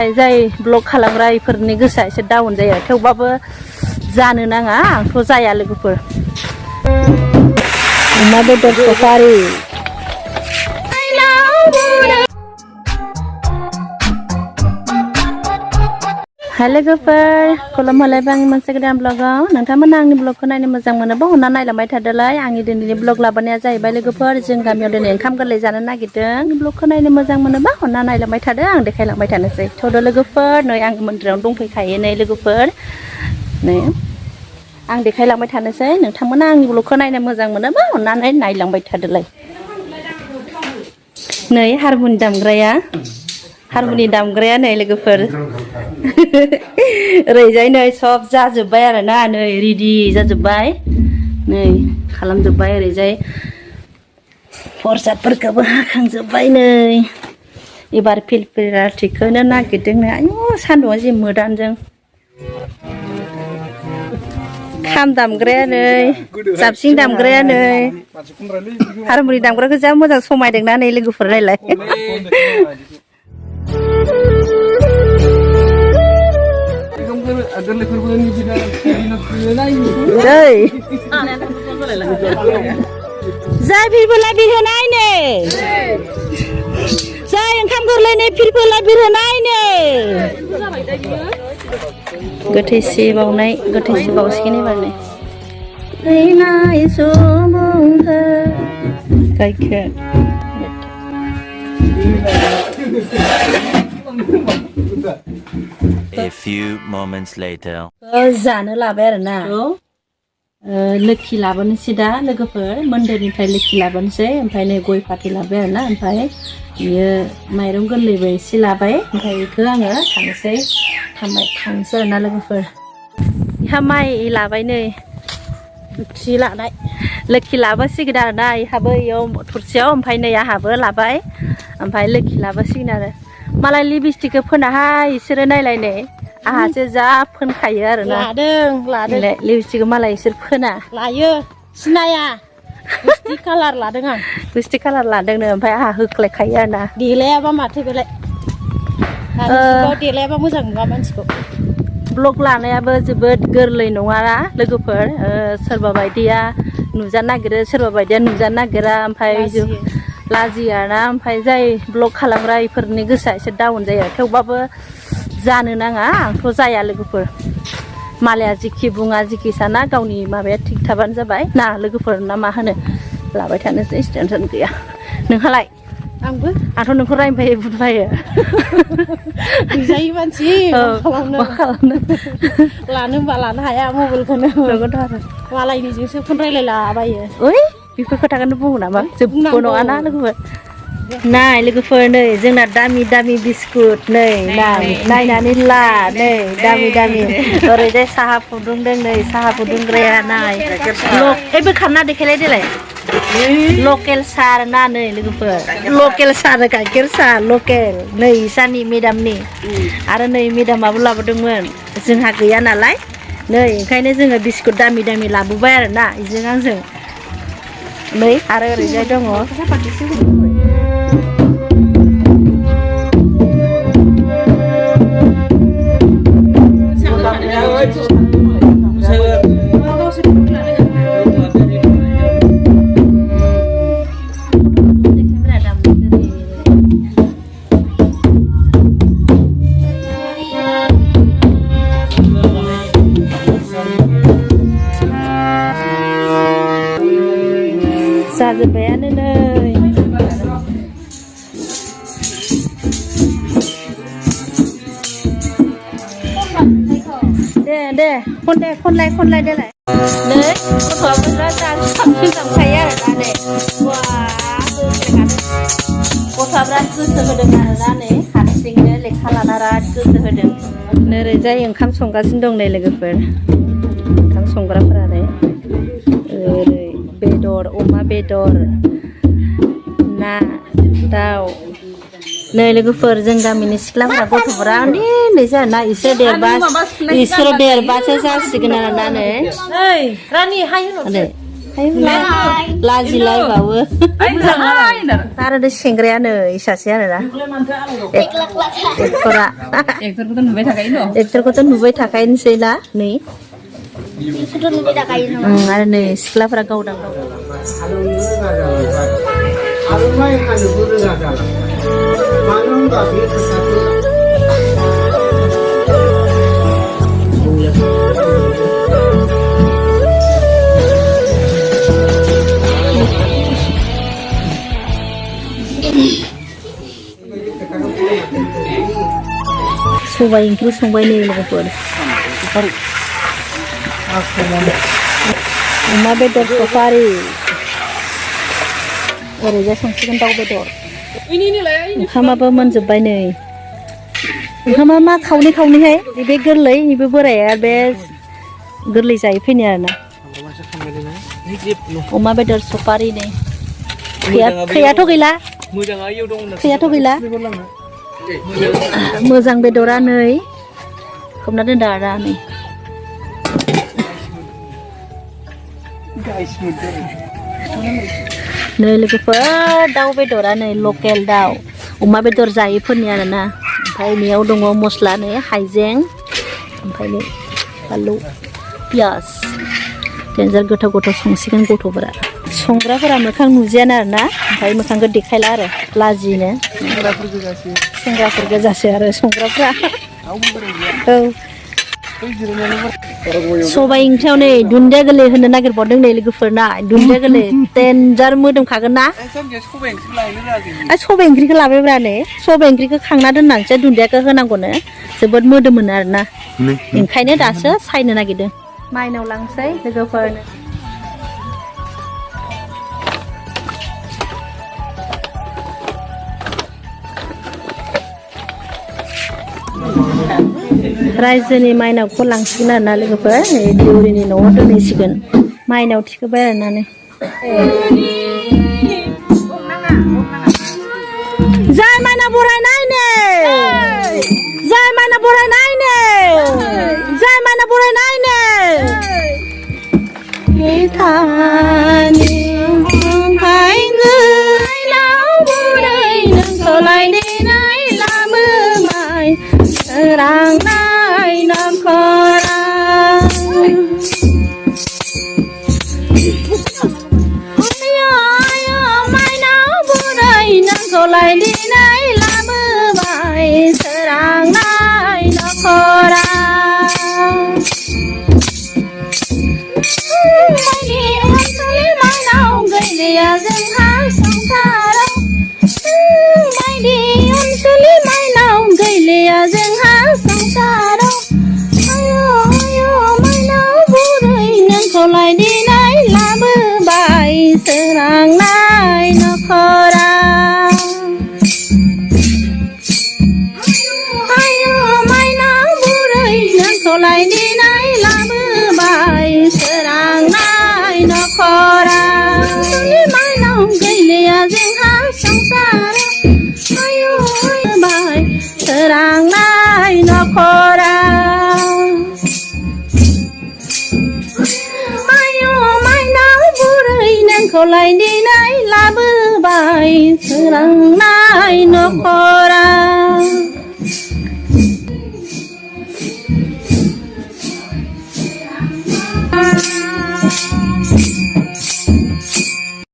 जाय ब्लग खालामग्रा इफोरनि गोसोआ एसे डाउन जायो थेवबाबो जानो नाङा आंथ' जाया लोगोफोर अमा बेदर सफारि हाय लोगोफोर खुलुम होलायबाय आंनि मोनसे गोदान ब्लगाव नोंथांमोना आंनि ब्लगखौ नायनो मोजां मोनोबा अनना नायलांबाय थादोलाय आंनि दिनैनि ब्लग लाबोनाया जाहैबाय लोगोफोर जों गामियाव दिनै ओंखाम गोरलै जानो नागिरदों ब्लगखौ नायनो मोजां मोनोबा अनना नायलांबाय थादो आं देखायलांबाय थानोसै थौदो लोगोफोर नै आं मन्दिरावनो दंफैखायो नै लोगोफोर नै आं देखायलांबाय थानोसै नोंथांमोना आंनि ब्लगखौ नायनो मोजां मोनोबा अननानै नायलांबाय थादोलाय नै हारमुनि दामग्राया हारमुनि दामग्राया नै लोगोफोर ओरैजाय नै सब जाजोब्बाय आरोना नै रेडि जाजोब्बाय नै खालामजोब्बाय ओरैजाय प्रसादफोरखौबो हाखांजोब्बाय नै एबार फिलफिरा थिखोनो नागिरदोंनो आयु सान्दुंआ जि मोदानजों खाम दामग्राया नै जाबसिं दामग्राया नै हारमुनि दामग्राखौ जा मोजां समायदोंना नै लोगोफोर नायलाय जाय फिरबोला बिरहोनाय नै जाय ओंखाम गोरलैनि फिरबोला बिरहोनाय नै गोथैसि बावनाय गोथैसि बावसिगोन एबार नै फैनाय समावनो गायखेर A few moments later. जानो लाबाय आरोना लोखि लाबोनोसै दा लोगोफोर मन्दिरनिफ्राय लोखि लाबोनोसै ओमफ्राय नै गय फाथै लाबाय आरोना ओमफ्राय बियो माइरं गोरलैबो एसे लाबाय ओमफ्राय बेखौ आङो थांसै आरोना लोगोफोर इहा माइ लाबाय नै लोखि लानाय लोखि लाबोसिगोन आरोना इहाबो इयाव थरसेयाव ओमफ्राय नै आंहाबो लाबाय ओमफ्राय लोखि लाबोसिगोन आरो मालाय लिपस्टिकखौ फोनाहाय इसोरो नायलाय नै आहासो जा फोनखायो आरोना लादों लिपस्टिकखौ मालाय इसोर फोना लायो सिनाया गुस्टि कालार लादों आं गुस्टि कालार लादोंनो ओमफ्राय आहा होख्लायखायो आरोना देलायाबा माथो बेलाय देलायाबा मोजां नुवा मानसिखौ ब्लग लानायाबो जोबोद गोरलै नङाना लोगोफोर सोरबा बायदिया नुजानो नागिरो सोरबा बायदिया नुजानो नागिरा ओमफ्राय लाजियो आरोना ओमफ्राय जाय ब्लग खालामग्रा इफोरनि गोसोआ एसे डाउन जायो थेवबाबो जानो नाङा आंथ' जाया लोगोफोर मालाया जिखि बुङा जिखि साना गावनि माबाया थिग थाबानो जाबाय ना लोगोफोर ना मा होनो लाबाय थानोसै टेनसन गैया नोंहालाय आंबो आंथ' नोंखौ रायबाय बुंबायो गैजायै मानसि मा खालामनो लानो होनबा लानो हाया मबाइलखौनो नंगौथ' आरो मालायनिजोंसो फन रायलायलाबायो ओइ बेफोर खोथाखौनो बुङो नामा जोबबो नङाना लोगोफोर नाय लोगोफोर नै जोंना दामि दामि बिस्कुट नै नायनानै ला नै दामि दामि ओरैजाय साहा फुदुंदों नै साहा फुदुंग्राया नाय एबो खारना देखायलाय देलाय लकेल साह ना नै लोगोफोर लकेल साह गाइखेर साह लकेल नै इसानि मेदामनि आरो नै मेदामाबो लाबोदोंमोन जोंहा गैया नालाय नै ओंखायनो जोङो बिस्कुट दामि दामि लाबोबाय आरोना इजों आंजों नै आरो ओरैजाय दङ जाजोब्बायानो नै दे खनलाय देलाय नै गथ'आबो साबसिन दामखायो आरोना नै गथ'आ बिराद गोसो होदों आरोना नै हारसिंनो लेखा लाना बिराद गोसो होदों ओरैजाय ओंखाम संगासिनो दं नै लोगोफोर ओंखाम संग्राफोरा नै ओरै बेदर अमा बेदर ना दाउ नै लोगोफोर जों गामिनि सिख्लाफोरा गथ'फोरा उन्दै जाना इसोर देरबासो जासिगोन आरोना नै रानि हाय होनो लाजिलायबावो आरो दै सेंग्राया नै सासे आरो ना एक्टरा एक्टरखौथ' नुबाय थाखायो न' एक्टरखौथ' नुबाय थाखायोसै ना नै बेखौथ' नुबाय थाखायो न' आरो नै सिख्लाफोरा गावदां गावदां आर'नाइ खानोबो रोङा जाला मानो होनबा बे खोथाखौ सबाइ ओंख्रि संबाय नै लोगोफोर अमा बेदर सफारि ओरैजाय संसिगोन दाउ बेदर ओंखामाबो मोनजोब्बाय नै ओंखामा मा खावनै खावनैहाय बे गोरलै बेबो बोराया बे गोरलै जायै फैनाय आरोना अमा बेदर सफारि नै थैयाथ' गैला थैयाथ' गैला मोजां बेदरा नै खोबना दोनदो आरो नै नै लोगोफोर दाउ बेदरा नै लकेल दाउ अमा बेदर जायैफोरनि आरोना ओमफ्राय बेयाव दङ मस्ला नै हाइजें ओमफ्राय नै बानलु पियास देन्जार गोथाव गोथाव संसिगोन गथ'फोरा संग्राफोरा मोखां नुजायानो आरोना ओमफ्राय मोखांखौ देखायला आरो लाजिनो सेंग्राफोर गोजासो आरो संग्राफ्रा औ सबाइ ओंख्रियाव नै दुन्दिया गोरलै होनो नागिरबावदों नै लोगोफोरना दुन्दिया गोरलै देन्जार मोदोमखागोन ना सबाइ ओंख्रिखौ लाबायब्रा नै सबाइ ओंख्रिखौ खांना दोननानैसो दुन्दियाखौ होनांगौनो जोबोद मोदोमोनो आरोना ओंखायनो दासो सायनो नागिरदों माइनाव लांसै लोगोफोरनो रायजोनि माइनावखौ लांसिगोन आरोना लोगोफोर देउरिनि न'आव दोनहैसिगोन माइनाव थिखोबाय आरोना नै जाय माइनाव बरायनाय नै जाय माइनाव बरायनाय नै जाय माइनाव बरायनाय नै थानि सोलायनाय लामो माइ सोरांनाय नखरा माइनाव बुरै नोंखौ लायनाय लाबोबाय सोरांनाय नखरा माइनाव गैलिया जोंहा संसाराव बायदि अनसुलि माइनाव गैलिया जोंहा संसाराव आयो आयो माइनाव बुरै नोंखौ लायनाय लाबोबाय सोरांनाय नखरा आयो माइनाव बुरै नोंखौ लायनाय लाबोबाय सोरांनाय नखरा माइनाव गैलिया जोंहा संसाराव आयो बाय सोरांनाय नखरा आयो माइनाव बुरै नोंखौ लायनाय लाबोबाय सोरांनाय नखरा